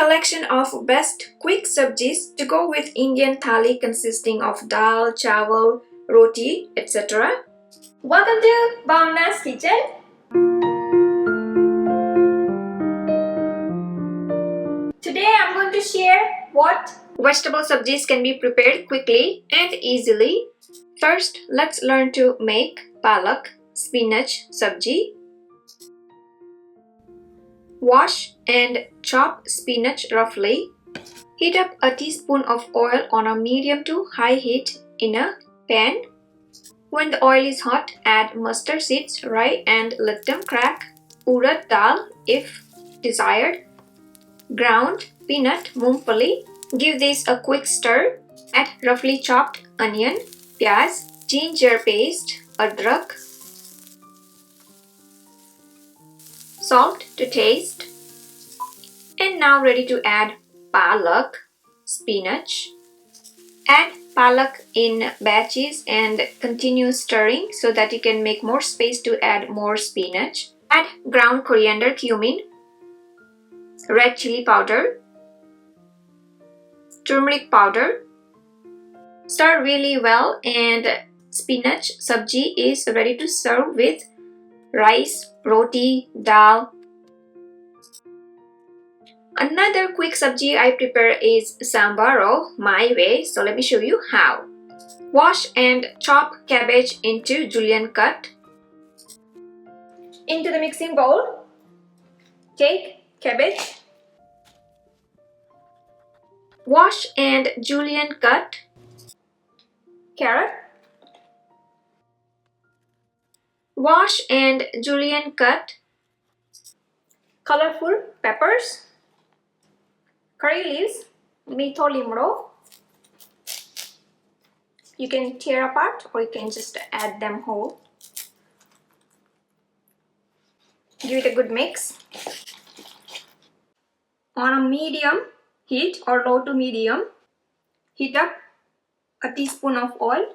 collection of best quick sabjis to go with Indian thali consisting of dal, chawal, roti, etc. Welcome to Bhavna's kitchen. Today I'm going to share what vegetable sabjis can be prepared quickly and easily. First, let's learn to make palak spinach sabji. Wash and chop spinach roughly. Heat up a teaspoon of oil on a medium to high heat in a pan. When the oil is hot, add mustard seeds, rye and let them crack. Urad dal if desired. Ground peanut mungfali. Give this a quick stir. Add roughly chopped onion, pyaz, ginger paste, adrak, salt to taste. And now ready to add palak, spinach. Add palak in batches and continue stirring so that you can make more space to add more spinach. Add ground coriander, cumin, red chili powder, turmeric powder. Stir really well and spinach sabji is ready to serve with rice, roti, dal. Another quick sabji I prepare is sambharo my way, so let me show you how. Wash and chop cabbage into julienne cut. Into the mixing bowl, take cabbage. Wash and julienne cut carrot. Wash and julienne cut colorful peppers, curry leaves, mitho limro. You can tear apart or you can just add them whole. Give it a good mix. On a medium heat or low to medium, heat up a teaspoon of oil.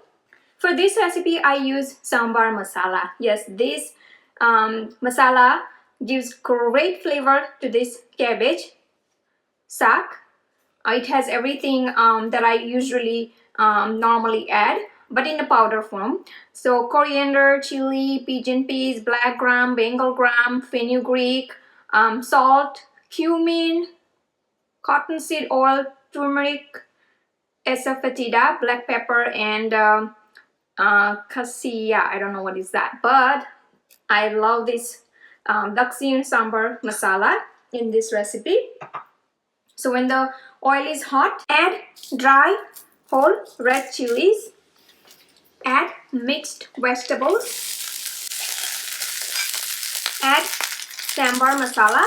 For this recipe, I use sambar masala. Yes, this masala gives great flavor to this cabbage saag. It has everything that I usually normally add, but in a powder form. So coriander, chili, pigeon peas, black gram, Bengal gram, fenugreek, salt, cumin, cottonseed oil, turmeric, asafoetida, black pepper, and cassia. I don't know what is that, but I love this Dakshin sambar masala in this recipe. So when the oil is hot, add dry whole red chilies, add mixed vegetables, add sambar masala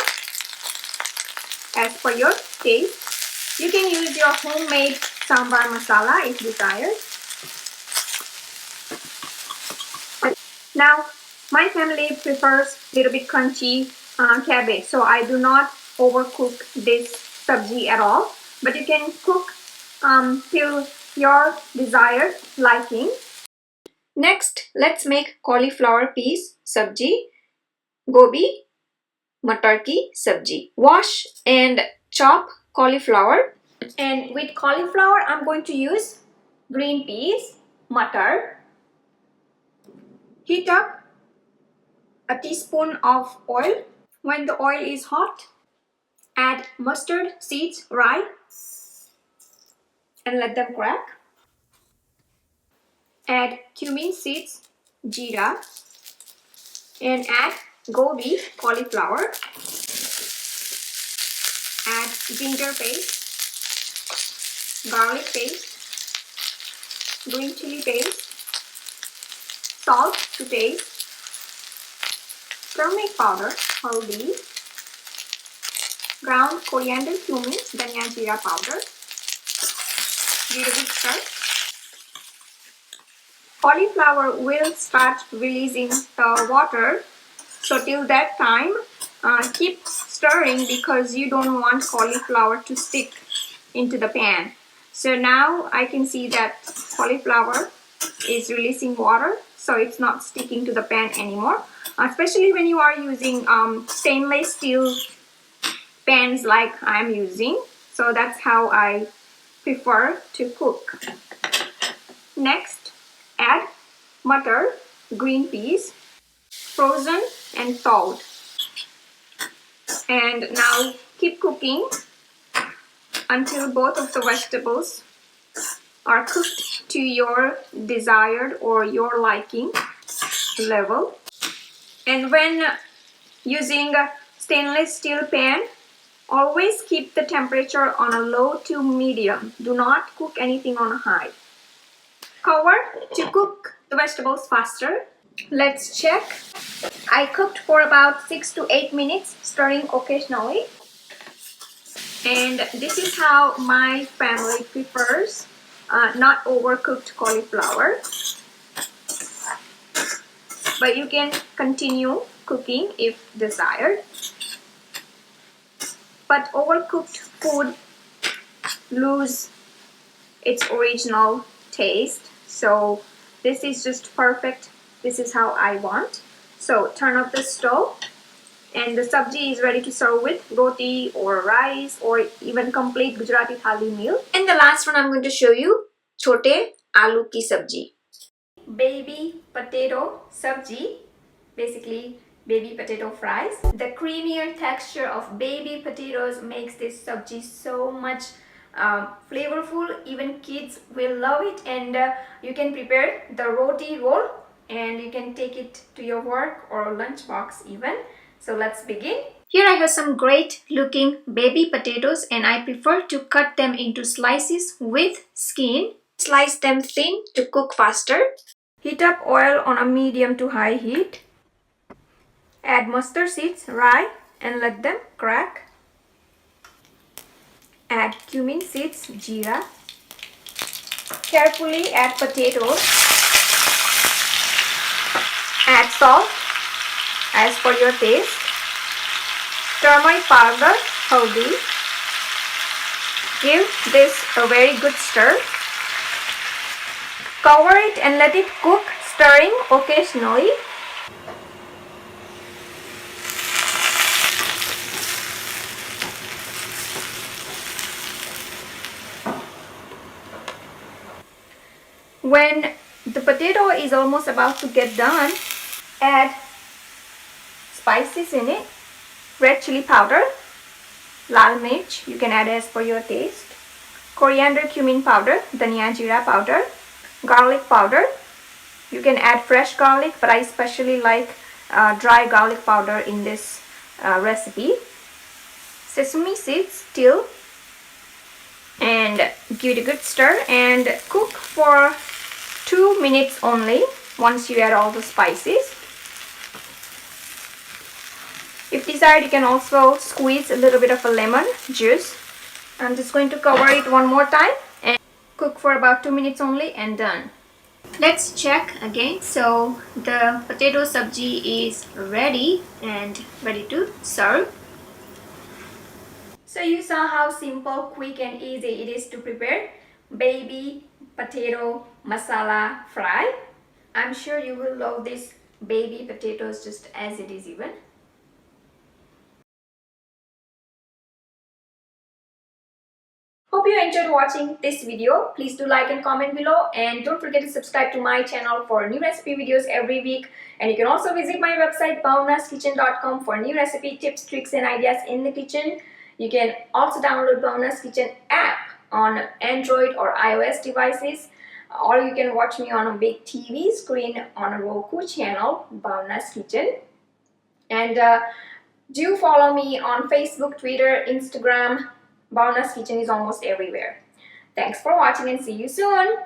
as per your taste. You can use your homemade sambar masala if desired. Now, my family prefers a little bit crunchy cabbage, so I do not overcook this sabji at all. But you can cook till your desired liking. Next, let's make cauliflower peas sabji, Gobi Matar ki sabji. Wash and chop cauliflower. And with cauliflower, I'm going to use green peas, matar. Heat up a teaspoon of oil. When the oil is hot, add mustard seeds, rye, and let them crack. Add cumin seeds, jeera, and add gobi, cauliflower. Add ginger paste, garlic paste, green chili paste, salt to taste, turmeric powder, haldi, ground coriander, cumin, dhania jeera powder. Give it a good stir. Cauliflower will start releasing the water, so till that time keep stirring because you don't want cauliflower to stick into the pan. So now I can see that cauliflower is releasing water, so it's not sticking to the pan anymore. Especially when you are using stainless steel pans like I'm using. So that's how I prefer to cook. Next, add butter, green peas, frozen and thawed. And now keep cooking until both of the vegetables are cooked to your desired or your liking level. And when using a stainless steel pan, always keep the temperature on a low to medium. Do not cook anything on a high. Cover to cook the vegetables faster. Let's check. I cooked for about 6 to 8 minutes, stirring occasionally. And this is how my family prefers not overcooked cauliflower. But you can continue cooking if desired. But overcooked food lose its original taste. So this is just perfect. This is how I want. So turn off the stove. And the sabji is ready to serve with roti or rice or even complete Gujarati Thali meal. And the last one I'm going to show you, chote aloo ki sabji. Baby potato sabji, basically baby potato fries. The creamier texture of baby potatoes makes this sabji so much flavorful. Even kids will love it. And you can prepare the roti roll and you can take it to your work or lunch box even. So let's begin. Here I have some great looking baby potatoes and I prefer to cut them into slices with skin. Slice them thin to cook faster. Heat up oil on a medium to high heat. Add mustard seeds, rye, and let them crack. Add cumin seeds, jeera. Carefully add potatoes. Add salt as per your taste. Turmeric powder, haldi. Give this a very good stir. Cover it and let it cook, stirring occasionally. When the potato is almost about to get done, add spices in it. Red chili powder, lal mirch, you can add as per your taste. Coriander cumin powder, dhania jeera powder. Garlic powder, you can add fresh garlic, but I especially like dry garlic powder in this recipe. Sesame seeds, dill, and give it a good stir and cook for 2 minutes only once you add all the spices. If desired, you can also squeeze a little bit of a lemon juice. I'm just going to cover it one more time and cook for about 2 minutes only and done. Let's check again. So the potato sabji is ready and ready to serve. So you saw how simple, quick and easy it is to prepare baby potato masala fry. I'm sure you will love these baby potatoes just as it is even. Hope you enjoyed watching this video. Please do like and comment below and don't forget to subscribe to my channel for new recipe videos every week. And you can also visit my website bhavnaskitchen.com for new recipe tips, tricks and ideas in the kitchen. You can also download Bhavna's Kitchen app on Android or iOS devices, or you can watch me on a big TV screen on a Roku channel, Bhavna's Kitchen. And do follow me on Facebook, Twitter, Instagram. Bhavna's Kitchen is almost everywhere. Thanks for watching and see you soon.